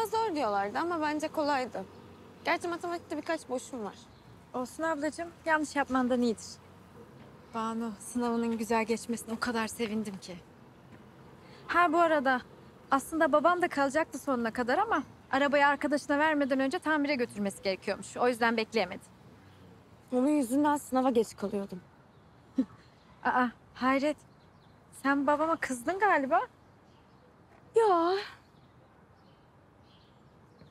Sınava zor diyorlardı ama bence kolaydı. Gerçi matematikte birkaç boşum var. Olsun ablacığım. Yanlış yapmandan iyidir. Banu, sınavının güzel geçmesine o kadar sevindim ki. Ha bu arada aslında babam da kalacaktı sonuna kadar ama arabayı arkadaşına vermeden önce tamire götürmesi gerekiyormuş. O yüzden bekleyemedi. Onun yüzünden sınava geç kalıyordum. Aa, hayret. Sen babama kızdın galiba. Ya.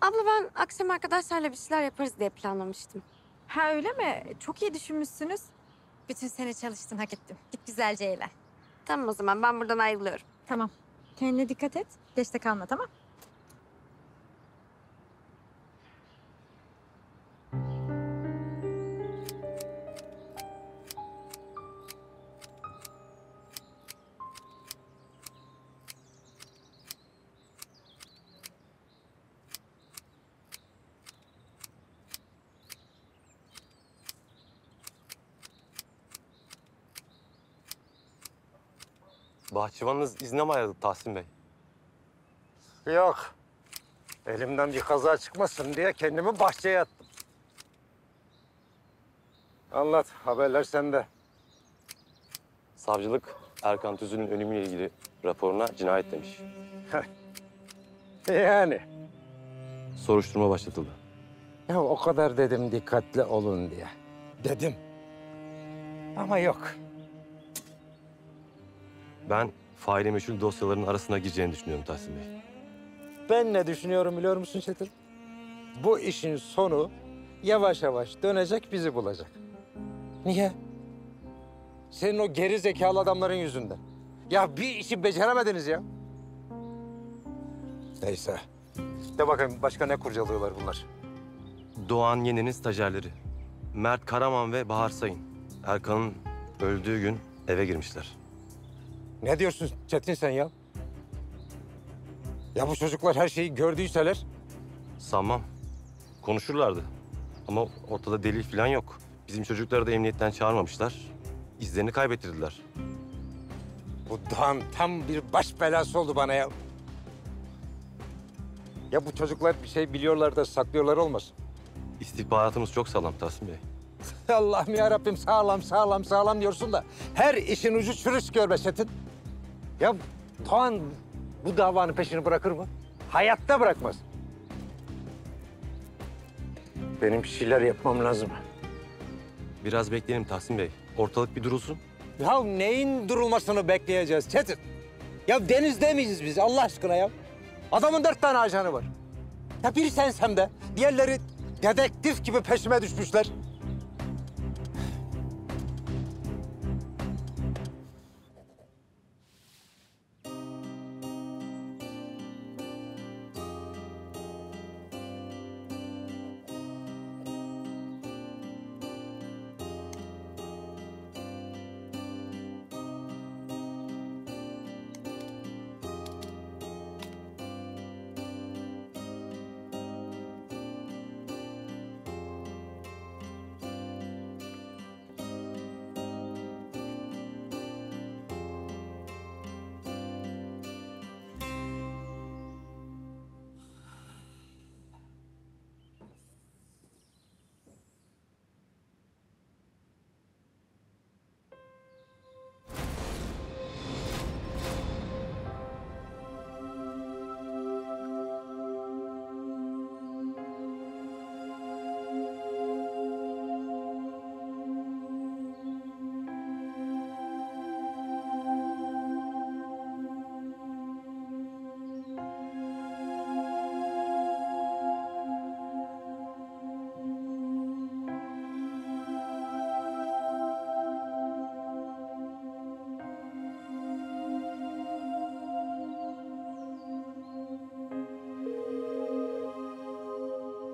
Abla ben akşam arkadaşlarla bir şeyler yaparız diye planlamıştım. Ha öyle mi? Çok iyi düşünmüşsünüz. Bütün sene çalıştın, hak ettin. Git güzelce eğlen. Tamam o zaman ben buradan ayrılıyorum. Tamam. Kendine dikkat et. Geçte kalma, tamam? Bahçıvanınız izne mi ayrıldı Tahsin Bey? Yok. Elimden bir kaza çıkmasın diye kendimi bahçeye attım. Anlat, haberler sende. Savcılık Erkan Tüzün'ün ölümüyle ilgili raporuna cinayet demiş. Yani. Soruşturma başlatıldı. Ya o kadar dedim dikkatli olun diye. Dedim. Ama yok. Ben faili meçhul dosyaların arasına gireceğini düşünüyorum Tahsin Bey. Ben ne düşünüyorum biliyor musun Çetin? Bu işin sonu yavaş yavaş dönecek, bizi bulacak. Niye? Senin o geri zekalı adamların yüzünden. Ya bir işi beceremediniz ya. Neyse. De bakayım başka ne kurcalıyorlar bunlar? Doğan Yeni'nin stajyerleri. Mert Karaman ve Bahar Sayın. Erkan'ın öldüğü gün eve girmişler. Ne diyorsun Çetin sen ya? Ya bu çocuklar her şeyi gördüyseler? Sanmam. Konuşurlardı. Ama ortada delil falan yok. Bizim çocukları da emniyetten çağırmamışlar. İzlerini kaybettirdiler. Bu Doğan tam bir baş belası oldu bana ya. Ya bu çocuklar bir şey biliyorlar da saklıyorlar olmasın? İstihbaratımız çok sağlam Tahsin Bey. Allah'ım ya Rabbim sağlam sağlam sağlam diyorsun da her işin ucu çürüş görme Çetin. Ya Doğan bu davanın peşini bırakır mı? Hayatta bırakmaz. Benim bir şeyler yapmam lazım. Biraz bekleyelim Tahsin Bey. Ortalık bir durulsun. Ya neyin durulmasını bekleyeceğiz Çetin? Ya denizde miyiz biz Allah aşkına ya? Adamın 4 tane ajanı var. Ya biri sensem de diğerleri dedektif gibi peşime düşmüşler.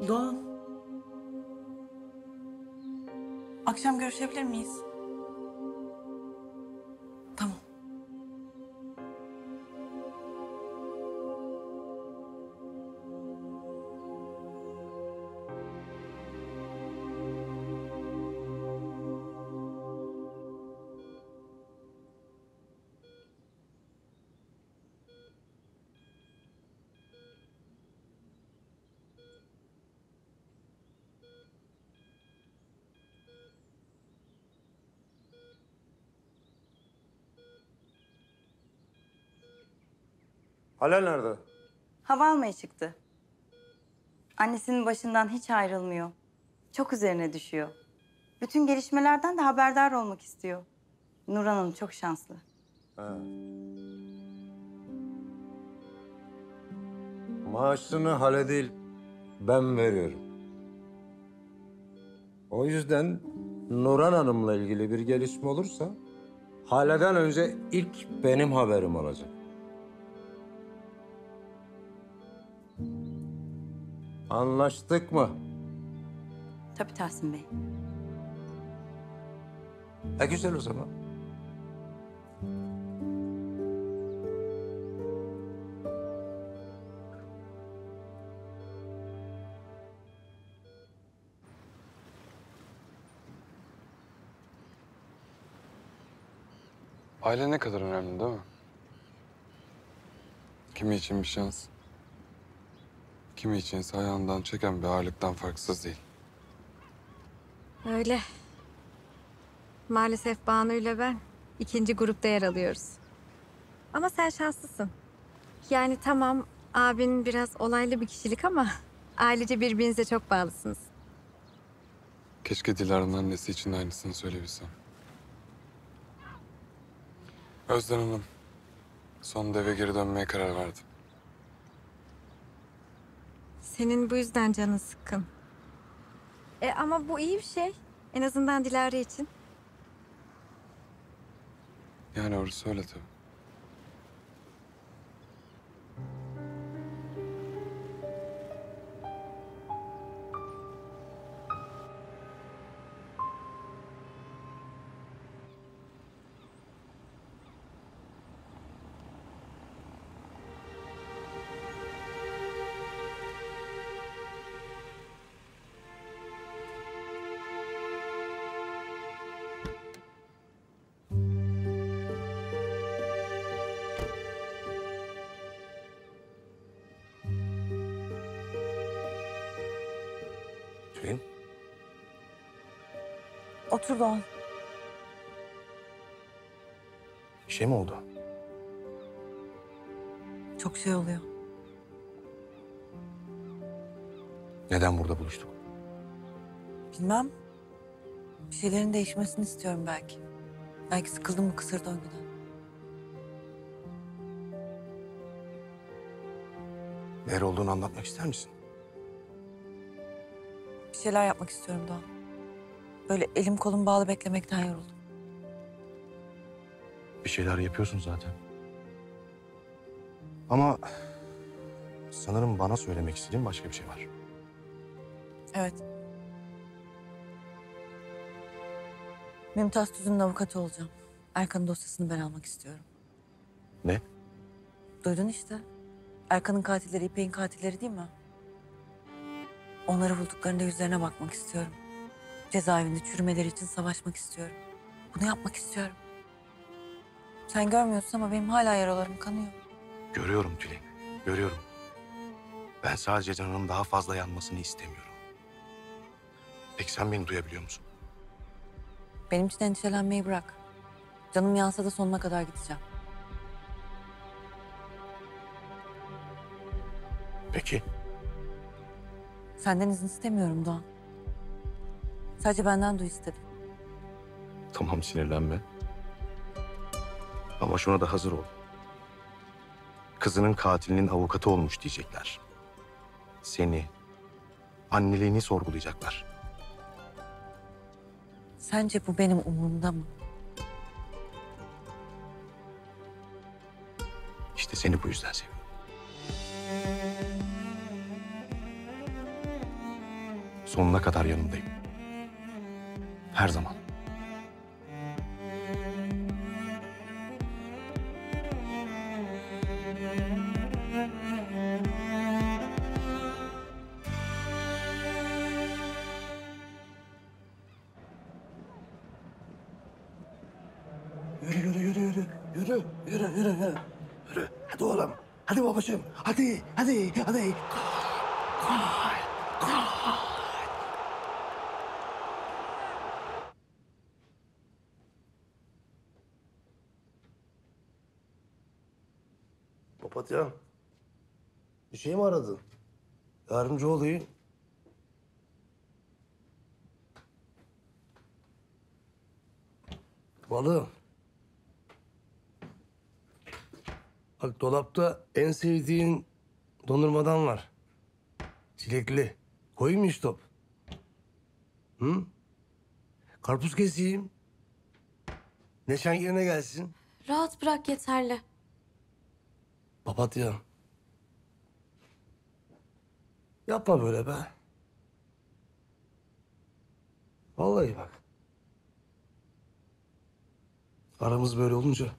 Doğan. Akşam görüşebilir miyiz? Tamam. Halil nerede? Hava almaya çıktı. Annesinin başından hiç ayrılmıyor. Çok üzerine düşüyor. Bütün gelişmelerden de haberdar olmak istiyor. Nurhan Hanım çok şanslı. Ha. Maaşını Hale değil, ben veriyorum. O yüzden Nurhan Hanım'la ilgili bir gelişme olursa... Hale'den önce ilk benim haberim olacak. Anlaştık mı? Tabii Tahsin Bey. Güzel o zaman. Aile ne kadar önemli değil mi? Kimi için bir şans, kimi içinse ayağından çeken bir ağırlıktan farksız değil. Öyle. Maalesef Banu ile ben ikinci grupta yer alıyoruz. Ama sen şanslısın. Yani tamam abin biraz olaylı bir kişilik ama ailece birbirinize çok bağlısınız. Keşke Dilara'nın annesi için de aynısını söyleyebilsem. Özden Hanım sonunda eve geri dönmeye karar verdi. Senin bu yüzden canın sıkkın. Ama bu iyi bir şey. En azından Dilara için. Yani orası öyle tabii. Tülin, Otur Doğan. bir şey mi oldu? Çok şey oluyor. Neden burada buluştuk? Bilmem. Bir şeylerin değişmesini istiyorum belki. Belki sıkıldım bu kısır döngüden. Neler olduğunu anlatmak ister misin? Bir şeyler yapmak istiyorum Doğan. Böyle elim kolum bağlı beklemekten yoruldum. Bir şeyler yapıyorsun zaten. Ama sanırım bana söylemek istediğin başka bir şey var. Evet. Mümtaz Tüzün'ün avukatı olacağım. Erkan'ın dosyasını ben almak istiyorum. Ne? Duydun işte. Erkan'ın katilleri İpek'in katilleri değil mi? Onları bulduklarında yüzlerine bakmak istiyorum. Cezaevinde çürümeleri için savaşmak istiyorum. Bunu yapmak istiyorum. Sen görmüyorsun ama benim hala yaralarım kanıyor. Görüyorum Tülin, görüyorum. Ben sadece canının daha fazla yanmasını istemiyorum. Peki sen beni duyabiliyor musun? Benim için endişelenmeyi bırak. Canım yansa da sonuna kadar gideceğim. Peki. Senden izin istemiyorum Doğan. Sadece benden duy istedim. Tamam, sinirlenme. Ama şuna da hazır ol. Kızının katilinin avukatı olmuş diyecekler. Seni, anneliğini sorgulayacaklar. Sence bu benim umurumda mı? İşte seni bu yüzden seviyorum. Sonuna kadar yanındayım. Her zaman. Yürü. Hadi oğlum. Hadi babacığım. Hadi. Papatya. Bir şey mi aradın? Yardımcı olayım. Balım. Bak dolapta en sevdiğin dondurmadan var. Çilekli. Koyayım mı hiç top? Hı? Karpuz keseyim. Neşen yerine gelsin. Rahat bırak yeterli. Papatya. Yapma böyle be. Vallahi bak. Aramız böyle olunca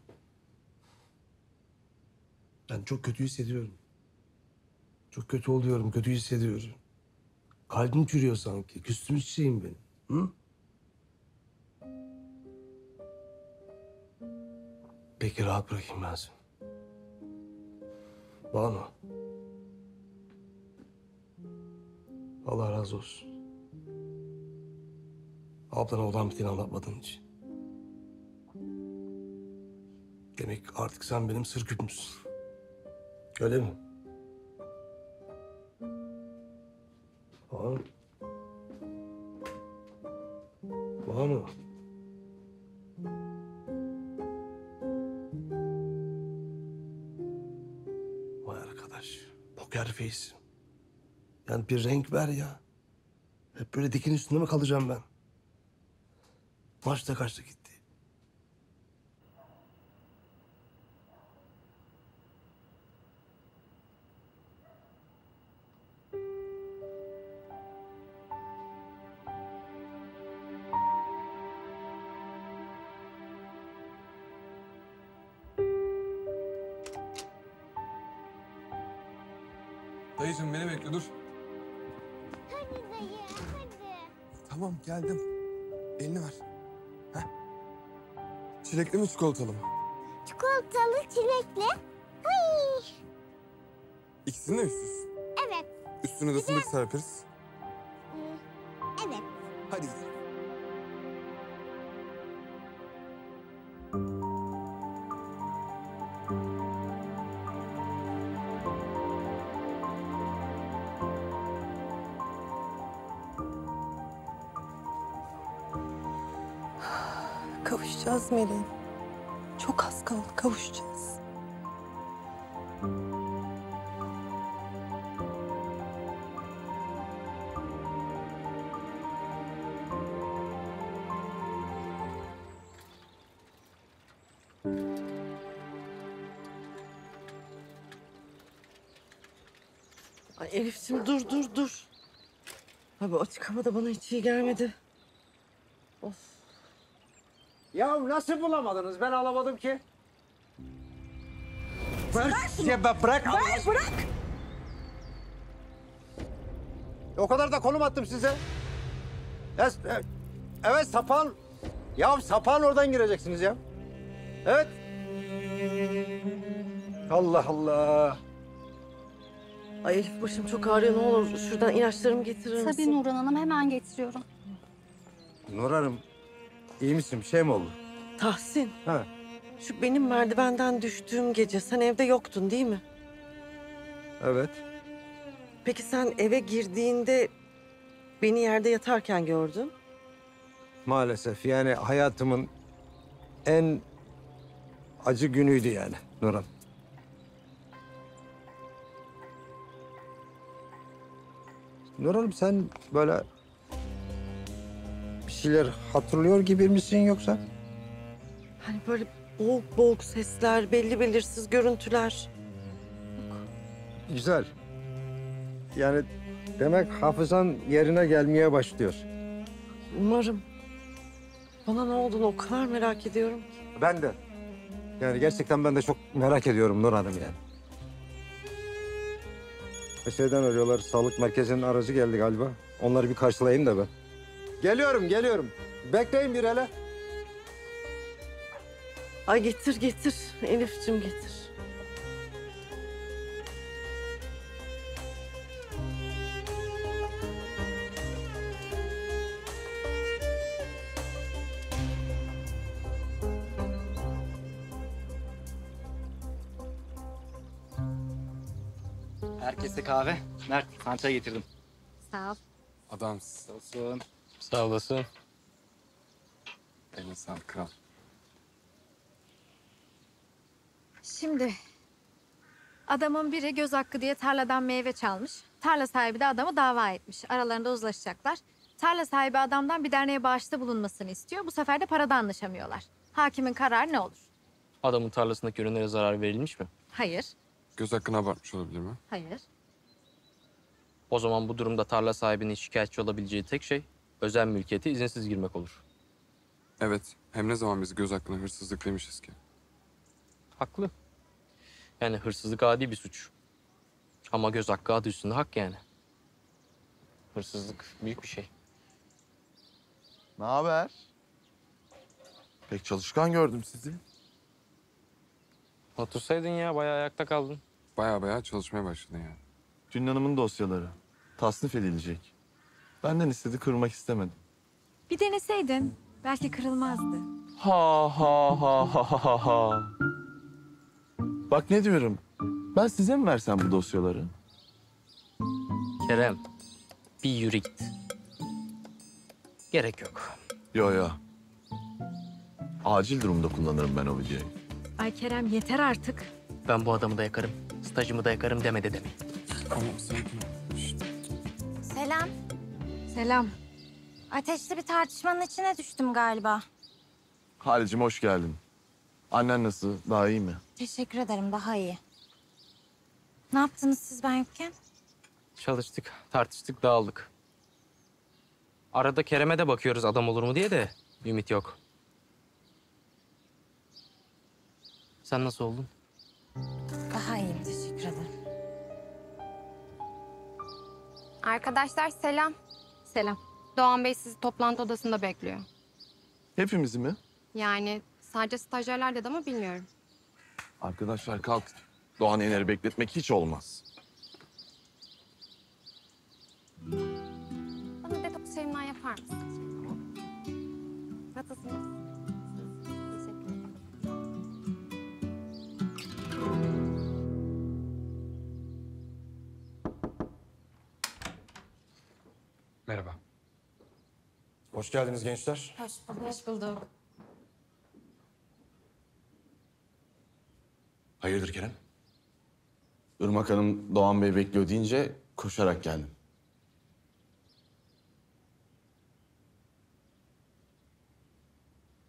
ben çok kötü hissediyorum. Çok kötü oluyorum, kötü hissediyorum. Kalbim çürüyor sanki. Küstüm çiçeğim benim. Hı? Peki rahat bırakayım ben seni. Banu. Allah razı olsun. Ablana olan biteni anlatmadığın için. Demek artık sen benim sır küpümsün. Öyle mi? Banu. Banu. Vay arkadaş. Poker face. Yani bir renk ver ya. Hep böyle dikin üstünde mi kalacağım ben? Maçta kaçta gitti? Dayıcığım beni bekle dur. Hadi dayı, hadi. Tamam geldim. Elini ver. Heh. Çilekli mi çikolatalı mı? Çikolatalı, çilekli. Ay. İkisini de üst üste. Evet, Üstüne de fındık serperiz. evet. Hadi gidelim. Kavuşacağız Meleğim. Çok az kaldı, kavuşacağız. Ay Elif'ciğim dur. Abi açık havada bana hiç iyi gelmedi. Of. Ya nasıl bulamadınız? Ben alamadım ki. Bırak ya bırak. Bırak! O kadar da konum attım size. Evet sapan. Ya sapan oradan gireceksiniz ya. Evet. Allah Allah. Ay Elif başım çok ağrıyor, ne olur şuradan ilaçlarımı getirir misin? Tabii Nurhan Hanım, hemen getiriyorum. Nur Hanım, iyi misin? Bir şey mi oldu? Tahsin, Ha. şu benim merdivenden düştüğüm gece sen evde yoktun değil mi? Evet. Peki sen eve girdiğinde beni yerde yatarken gördün. Maalesef yani hayatımın en acı günüydü yani Nur Hanım. Nur Hanım sen böyle bir şeyler hatırlıyor gibi misin yoksa? Hani böyle boğuk boğuk sesler, belli belirsiz görüntüler. Güzel. Yani demek hafızan yerine gelmeye başlıyor. Umarım. Bana ne olduğunu o kadar merak ediyorum ki. Ben de. Yani gerçekten ben de çok merak ediyorum Nur Hanım yani. Şeyden arıyorlar, sağlık merkezinin aracı geldi galiba. Onları bir karşılayayım da ben. Geliyorum. Bekleyin bir hele. Ay getir Elif'ciğim getir. Herkese kahve. Mert, sana çay getirdim. Sağ ol. Adamsın. Olsun. Sağ olasın. Eline sağlık kral. Şimdi adamın biri göz hakkı diye tarladan meyve çalmış. Tarla sahibi de adamı dava etmiş. Aralarında uzlaşacaklar. Tarla sahibi adamdan bir derneğe bağışta bulunmasını istiyor. Bu sefer de parada anlaşamıyorlar. Hakimin kararı ne olur? Adamın tarlasındaki ürünlere zarar verilmiş mi? Hayır, Göz hakkını abartmış olabilir mi? hayır. O zaman bu durumda tarla sahibinin şikayetçi olabileceği tek şey özel mülkiyete izinsiz girmek olur. Evet. Hem ne zaman biz göz hakkına hırsızlık demişiz ki? Haklı. Yani hırsızlık adi bir suç. Ama göz hakkı adı üstünde hak yani. Hırsızlık büyük bir şey. Ne haber? Pek çalışkan gördüm sizi. Otursaydın ya, bayağı ayakta kaldın. Baya çalışmaya başladın yani. Tülin Hanım'ın dosyaları. Tasnif edilecek. Benden istedi, kırmak istemedim. Bir deneseydin belki kırılmazdı. Ha ha ha ha ha ha ha. Bak ne diyorum. Ben size mi versem bu dosyaları? Kerem, bir yürü git. Gerek yok. Yo yo. Acil durumda kullanırım ben o videoyu. Ay Kerem yeter artık. Ben bu adamı da yakarım, stajımı da yakarım demedi demeyin. Tamam sakin ol. Şişt. Selam. Selam. Ateşli bir tartışmanın içine düştüm galiba. Halicim hoş geldin. Annen nasıl? Daha iyi mi? Teşekkür ederim, daha iyi. Ne yaptınız siz ben yokken? Çalıştık, tartıştık, dağıldık. Arada Kerem'e de bakıyoruz adam olur mu diye de ümit yok. Sen nasıl oldun? Daha iyiyim, teşekkür ederim. Arkadaşlar selam. Selam. Doğan Bey sizi toplantı odasında bekliyor. Hepimizi mi? Yani sadece stajyerler dedi ama bilmiyorum. Arkadaşlar kalk. Doğan Ener'i bekletmek hiç olmaz. Bana detoks şeyinden yapar mısın? Nasılsınız? Teşekkür ederim. Merhaba. Hoş geldiniz gençler. Hoş bulduk. Hoş bulduk. Hayırdır Kerem? Irmak Hanım Doğan Bey bekliyor deyince koşarak geldim.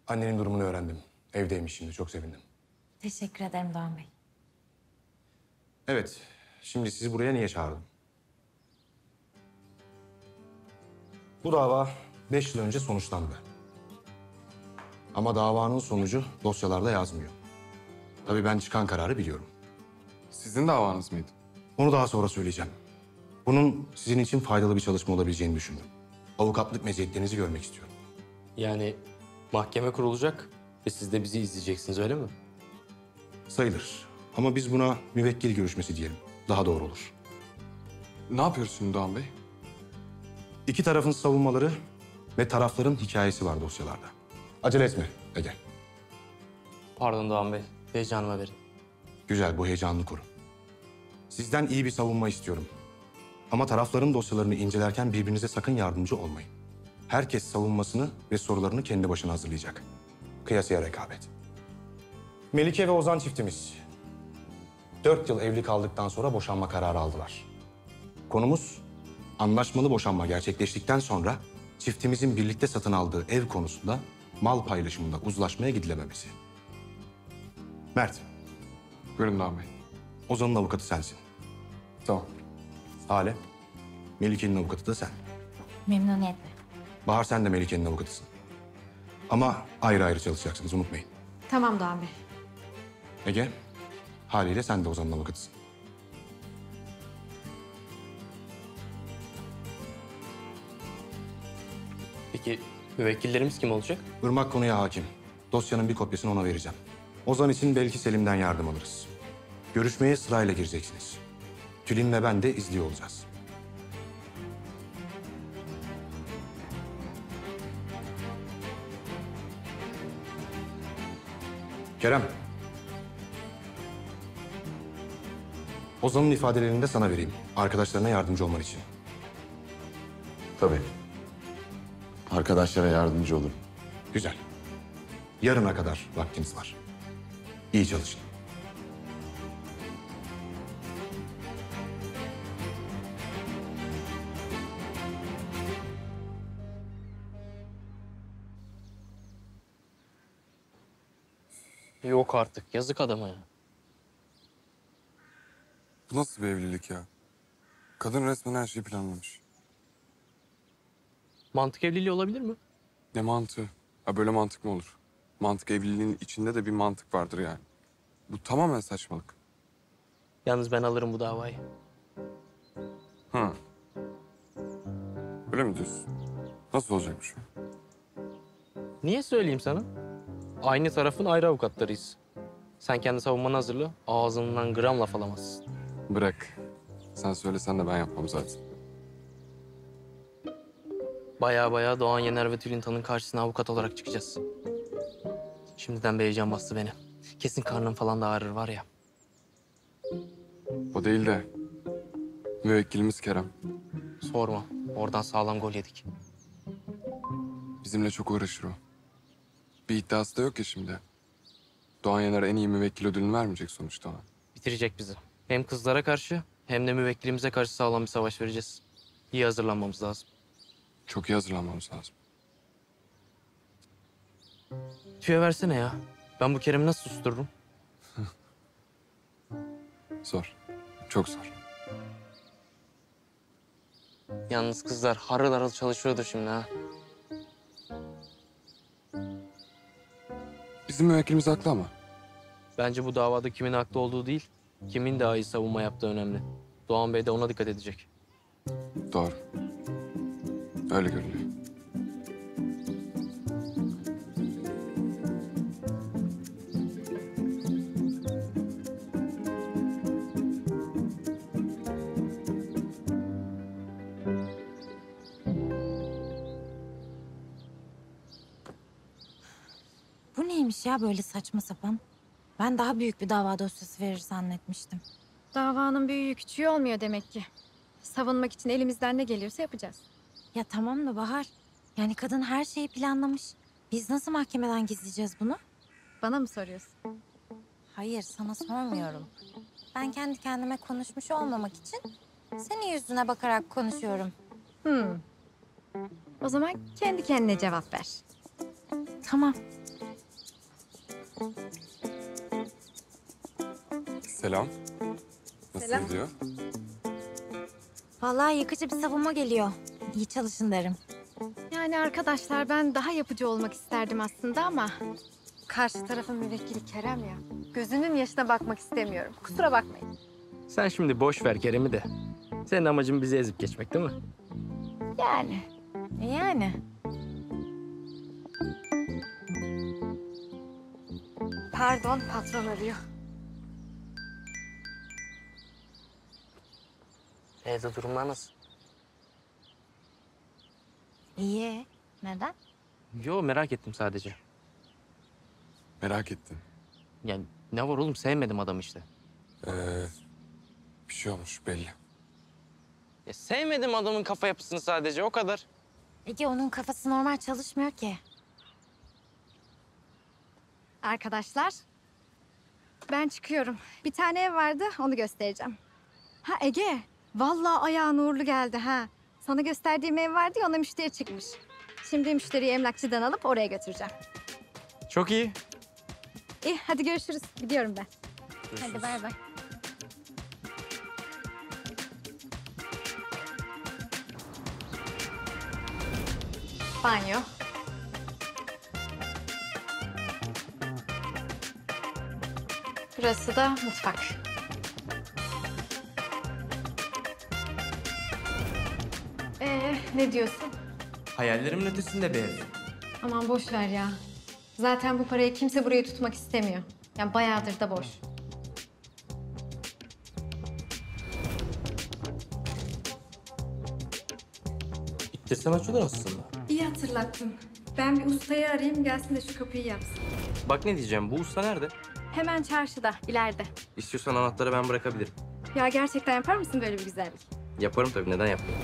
Annenin durumunu öğrendim. Evdeymiş şimdi, çok sevindim. Teşekkür ederim Doğan Bey. Evet, şimdi sizi buraya niye çağırdım? Bu dava 5 yıl önce sonuçlandı. Ama davanın sonucu dosyalarda yazmıyor. Tabii ben çıkan kararı biliyorum. Sizin davanız mıydı? Onu daha sonra söyleyeceğim. Bunun sizin için faydalı bir çalışma olabileceğini düşündüm. Avukatlık meziyetlerinizi görmek istiyorum. Yani mahkeme kurulacak ve siz de bizi izleyeceksiniz öyle mi? Sayılır. Ama biz buna müvekkil görüşmesi diyelim. Daha doğru olur. Ne yapıyoruz şimdi Doğan Bey? İki tarafın savunmaları ve tarafların hikayesi var dosyalarda. Acele etme Ege. Pardon Doğan Bey, heyecanıma verin. Güzel, bu heyecanını koru. Sizden iyi bir savunma istiyorum. Ama tarafların dosyalarını incelerken birbirinize sakın yardımcı olmayın. Herkes savunmasını ve sorularını kendi başına hazırlayacak. Kıyasıya rekabet. Melike ve Ozan çiftimiz 4 yıl evli kaldıktan sonra boşanma kararı aldılar. Konumuz anlaşmalı boşanma gerçekleştikten sonra çiftimizin birlikte satın aldığı ev konusunda mal paylaşımında uzlaşmaya gidilememesi. Mert, Buyurun Doğan Bey. Ozan'ın avukatı sensin. Tamam. Hale, Melike'nin avukatı da sen. Memnuniyetle. Bahar, sen de Melike'nin avukatısın. Ama ayrı ayrı çalışacaksınız, unutmayın. Tamam Doğan Bey. Ege, haliyle sen de Ozan'ın avukatısın. Peki müvekkillerimiz kim olacak? Irmak konuya hakim. Dosyanın bir kopyasını ona vereceğim. Ozan için belki Selim'den yardım alırız. Görüşmeye sırayla gireceksiniz. Tülin ve ben de izliyor olacağız. Kerem. Ozan'ın ifadelerini de sana vereyim. Arkadaşlarına yardımcı olman için. Tabii. Arkadaşlara yardımcı olun. Güzel. Yarına kadar vaktiniz var. İyi çalışın. Yok artık. Yazık adama ya. Bu nasıl bir evlilik ya? Kadın resmen her şeyi planlamış. Mantık evliliği olabilir mi? Ne mantığı? Ha böyle mantık mı olur? Mantık evliliğinin içinde de bir mantık vardır yani. Bu tamamen saçmalık. Yalnız ben alırım bu davayı. Hı. Öyle mi diyorsun? Nasıl olacakmış o? Niye söyleyeyim sana? Aynı tarafın ayrı avukatlarıyız. Sen kendi savunmanı hazırla. Ağzından gram laf alamazsın. Bırak. Sen söylesen de ben yapmam zaten. Baya Doğan Yener ve Tülin Tan'ın karşısına avukat olarak çıkacağız. Şimdiden bir heyecan bastı beni. Kesin karnım falan da ağrır var ya. O değil de müvekkilimiz Kerem. Sorma. Oradan sağlam gol yedik. Bizimle çok uğraşır o. Bir iddiası da yok ya şimdi. Doğan Yener en iyi müvekkil ödülünü vermeyecek sonuçta ona. Bitirecek bizi. Hem kızlara karşı hem de müvekkilimize karşı sağlam bir savaş vereceğiz. İyi hazırlanmamız lazım. Çok iyi hazırlanmamız lazım. Tüyo versene ya. Ben bu Kerem'i nasıl sustururum? Zor. Çok zor. Yalnız kızlar harıl harıl çalışıyordur şimdi ha. Bizim müvekkilimiz haklı ama. Bence bu davada kimin haklı olduğu değil, kimin daha iyi savunma yaptığı önemli. Doğan Bey de ona dikkat edecek. Doğru. Öyle görünüyor. Bu neymiş ya böyle saçma sapan? Ben daha büyük bir dava dosyası verir zannetmiştim. Davanın büyüğü küçüğü olmuyor demek ki. Savunmak için elimizden ne geliyorsa yapacağız. Ya tamam da Bahar, yani kadın her şeyi planlamış. Biz nasıl mahkemeden gizleyeceğiz bunu? Bana mı soruyorsun? Hayır, sana sormuyorum. Ben kendi kendime konuşmuş olmamak için senin yüzüne bakarak konuşuyorum. O zaman kendi kendine cevap ver. Tamam. Selam. Nasıl Selam. gidiyor? Vallahi yıkıcı bir savunma geliyor. İyi çalışın derim. Yani arkadaşlar ben daha yapıcı olmak isterdim aslında ama... Karşı tarafın müvekkili Kerem ya. Gözünün yaşına bakmak istemiyorum. Kusura bakmayın. Sen şimdi boş ver Kerem'i de. Senin amacın bizi ezip geçmek değil mi? Yani. Yani. Pardon, patron arıyor. Evde durumlar nasıl? İyi. Neden? Yo merak ettim sadece. Merak ettin. Yani ne var oğlum sevmedim adamı işte. Bir şey olmuş belli. Ya sevmedim adamın kafa yapısını sadece o kadar. Ege onun kafası normal çalışmıyor ki. Arkadaşlar, ben çıkıyorum. Bir tane ev vardı, onu göstereceğim. Ha Ege, vallahi ayağın uğurlu geldi ha. Sana gösterdiğim ev vardı ya, ona müşteri çıkmış. Şimdi müşteriyi emlakçıdan alıp oraya götüreceğim. Çok iyi. İyi, hadi görüşürüz. Gidiyorum ben. Görüşürüz. Hadi bay bay. Banyo. Burası da mutfak. Ne diyorsun? Hayallerimin ötesinde bir ev. Aman boş ver ya. Zaten bu parayı kimse buraya tutmak istemiyor. Yani bayağıdır da boş. İttirsen açılır aslında. İyi hatırlattın. Ben bir ustayı arayayım, gelsin de şu kapıyı yapsın. Bak ne diyeceğim, bu usta nerede? Hemen çarşıda, ileride. İstiyorsan anahtarı ben bırakabilirim. Ya gerçekten yapar mısın böyle bir güzellik? Yaparım tabii, neden yapmayayım?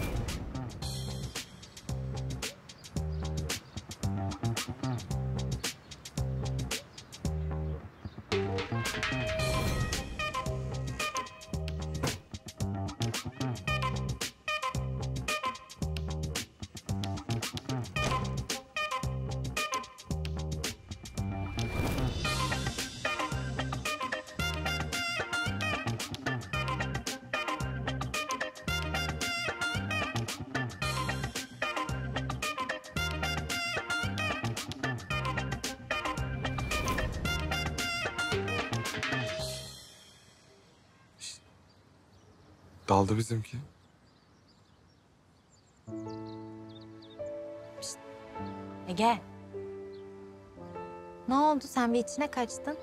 Daldı bizimki. Ege. Ne oldu? Sen bir içine kaçtın.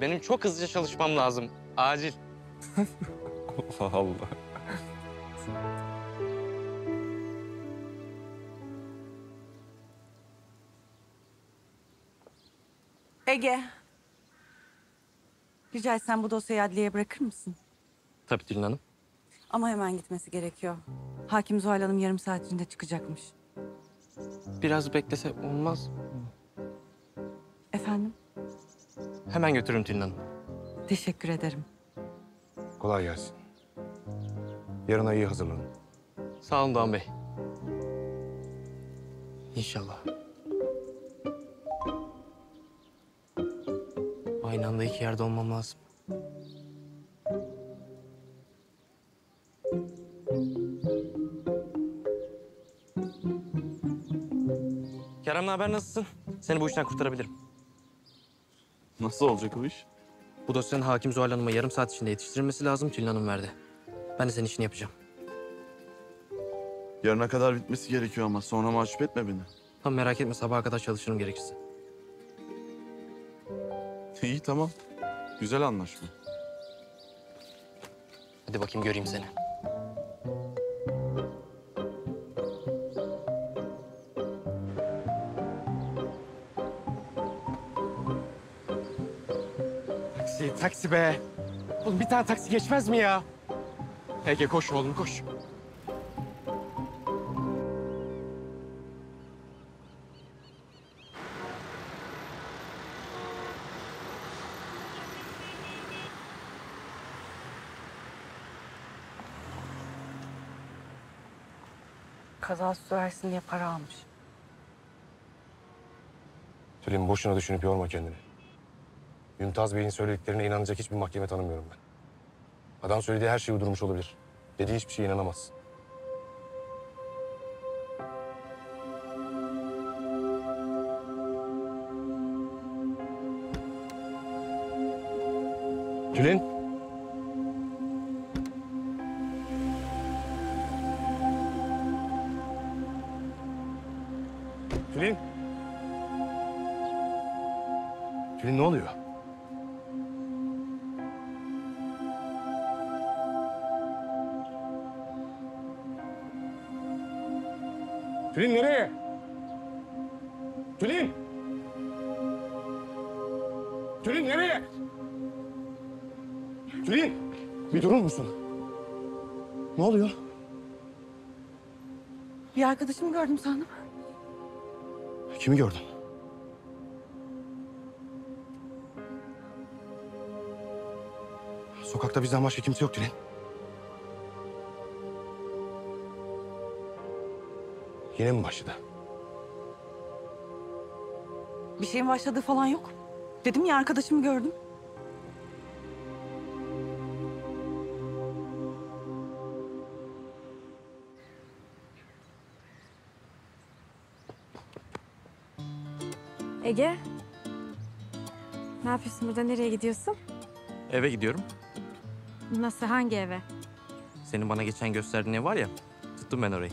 Benim çok hızlıca çalışmam lazım. Acil. Allah Allah. Ege. Rica etsem bu dosyayı adliyeye bırakır mısın? Tabii Tülin Hanım. Ama hemen gitmesi gerekiyor. Hakim Zuhal Hanım yarım saat içinde çıkacakmış. Biraz beklese olmaz. Efendim? Hemen götürürüm Tülin Hanım. Teşekkür ederim. Kolay gelsin. Yarına iyi hazırlanın. Sağ olun Doğan Bey. İnşallah. Aynı anda iki yerde olmam lazım. Kerem, ne haber, nasılsın? Seni bu işten kurtarabilirim. Nasıl olacak o iş? Bu dosyanın Hakim Zuhal Hanım'a yarım saat içinde yetiştirilmesi lazım. Tülin Hanım verdi. Ben de senin işini yapacağım. Yarına kadar bitmesi gerekiyor ama sonra mahcup etme beni. Tamam, merak etme, sabaha kadar çalışırım gerekirse. İyi tamam. Güzel anlaşma. Hadi bakayım, göreyim seni. Taksi be. Oğlum bir tane taksi geçmez mi ya? Ege koş oğlum, koş. Kazası süversin diye para almış. Tülin, boşuna düşünüp yorma kendini. Mümtaz Bey'in söylediklerine inanacak hiçbir mahkeme tanımıyorum ben. Adam söylediği her şeyi uydurmuş olabilir. Dediği hiçbir şeye inanamazsın. Tülin. Tülin. Tülin, ne oluyor? Tülin nereye? Tülin! Tülin nereye? Tülin! Bir durur musun? Ne oluyor? Bir arkadaşımı gördüm sandım. Kimi gördün? Sokakta bizden başka kimse yok Tülin. Yine mi başladı? Bir şeyin başladığı falan yok. Dedim ya arkadaşımı gördüm. Ege. Ne yapıyorsun burada? Nereye gidiyorsun? Eve gidiyorum. Nasıl? Hangi eve? Senin bana geçen gösterdiğin ev var ya, tuttum ben orayı.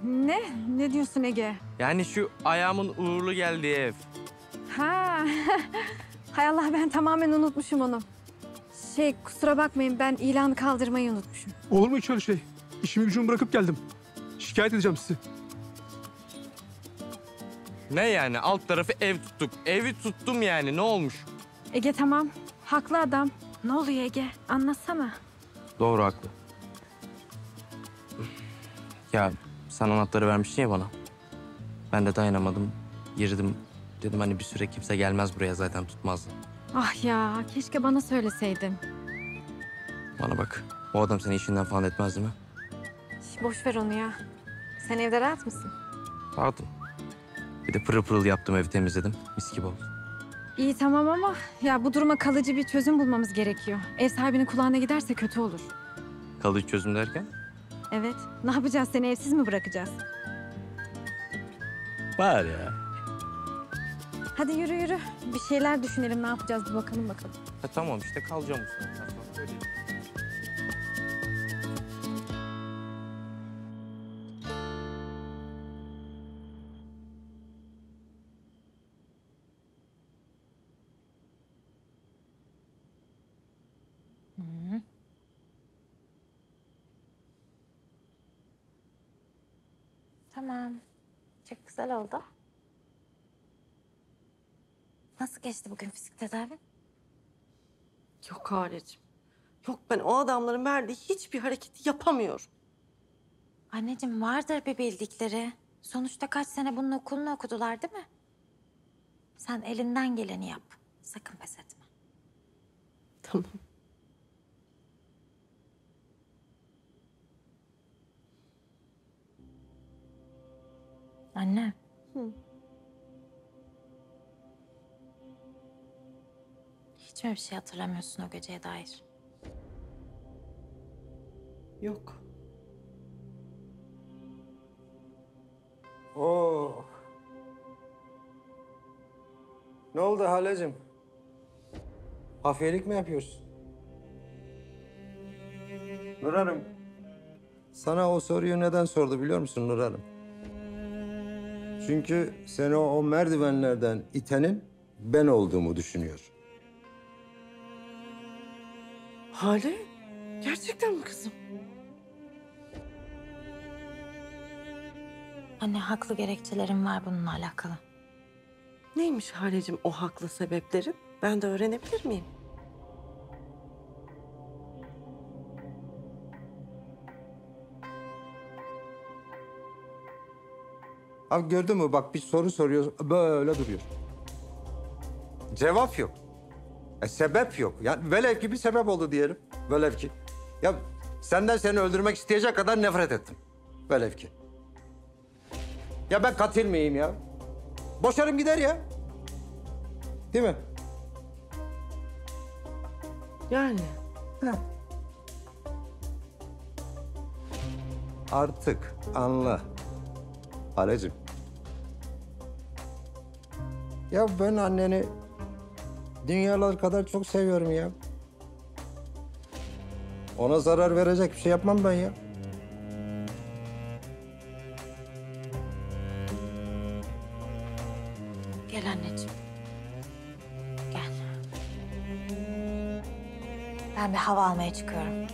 Ne? Ne diyorsun Ege? Yani şu ayağımın uğurlu geldiği ev. Ha. Hay Allah, ben tamamen unutmuşum onu. Kusura bakmayın, ben ilanı kaldırmayı unutmuşum. Olur mu hiç öyle şey? İşimi gücümü bırakıp geldim. Şikayet edeceğim sizi. Ne yani? Alt tarafı ev tuttuk. Evi tuttum yani. Ne olmuş? Ege tamam. Haklı adam. Ne oluyor Ege? Anlatsana. Doğru, haklı. Ya sen anahtarı vermiştin ya bana. Ben de dayanamadım. Girdim. Dedim hani bir süre kimse gelmez buraya, zaten tutmazdı. Ah ya, keşke bana söyleseydin. Bana bak. O adam seni işinden falan etmez değil mi? Boş ver onu ya. Sen evde rahat mısın? Rahatım. Bir de pırıl pırıl yaptım, evi temizledim. Mis gibi oldu. İyi tamam ama ya bu duruma kalıcı bir çözüm bulmamız gerekiyor. Ev sahibinin kulağına giderse kötü olur. Kalıcı çözüm derken? Evet. Ne yapacağız? Seni evsiz mi bırakacağız? Var ya. Hadi yürü yürü. Bir şeyler düşünelim. Ne yapacağız bir bakalım. Tamam işte, kalacağım bu sene. Sonra öyle. Tamam. Çok güzel oldu. Nasıl geçti bugün fizik tedavi? Yok Haleciğim. Yok, ben o adamların verdiği hiçbir hareketi yapamıyorum. Anneciğim vardır bir bildikleri. Sonuçta kaç sene bunun okulunu okudular değil mi? Sen elinden geleni yap. Sakın pes etme. Tamam. Anne. Hı. Hiç mi bir şey hatırlamıyorsun o geceye dair? Yok. Oo. Ne oldu halacığım? Hafiyelik mi yapıyorsun? Nur Hanım. Sana o soruyu neden sordu biliyor musun Nur Hanım? Çünkü seni o merdivenlerden itenin ben olduğumu düşünüyor. Hale? Gerçekten mi kızım? Anne haklı gerekçelerim var bununla alakalı. Neymiş Haleciğim o haklı sebeplerin? Ben de öğrenebilir miyim? Abi gördün mü bak bir soru soruyor böyle duruyor. Cevap yok. Sebep yok. Yani velev ki bir sebep oldu diyelim. Velev ki. Ya senden seni öldürmek isteyecek kadar nefret ettim. Velev ki. Ya ben katil miyim ya? Boşarım gider ya. Değil mi? Yani. Artık anla. Halecim. Ya ben anneni dünyalar kadar çok seviyorum ya. Ona zarar verecek bir şey yapmam ben ya. Gel anneciğim. Gel. Ben bir hava almaya çıkıyorum.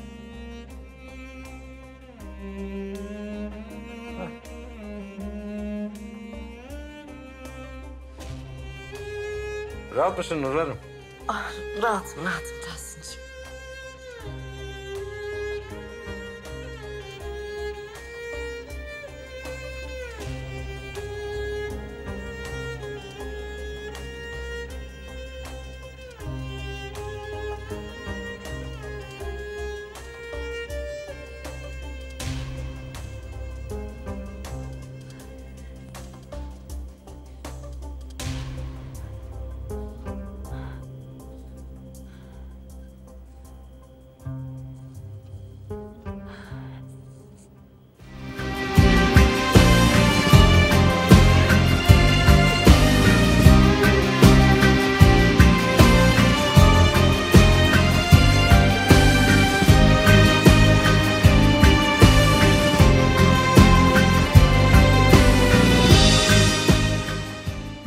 Rahat mısın Nur Hanım? Ah, rahatım, rahatım.